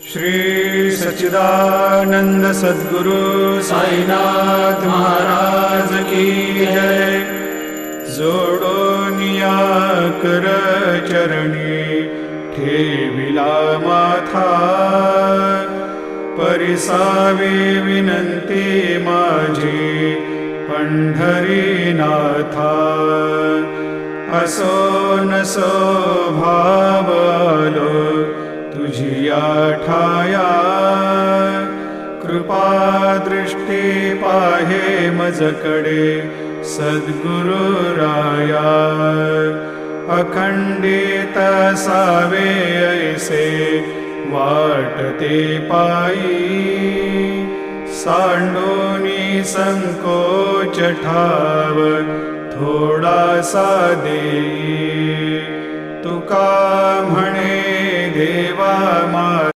श्री सच्चिदानंद सद्गुरु साईनाथ महाराज की जय। जोडोनिया कर चरणी ठेविला माथा, परिसावे विनंती माझी पंढरीनाथा। असो नसो भाव आलो तुझिया ठाया, कृपा दृष्टी पाहे मजकडे सद्गुरु राया। अखंडित सावे ऐसे वाटते पायी, सांडोनी संकोच ठाव थोडासा देई। तुका म्हणे देवा माझा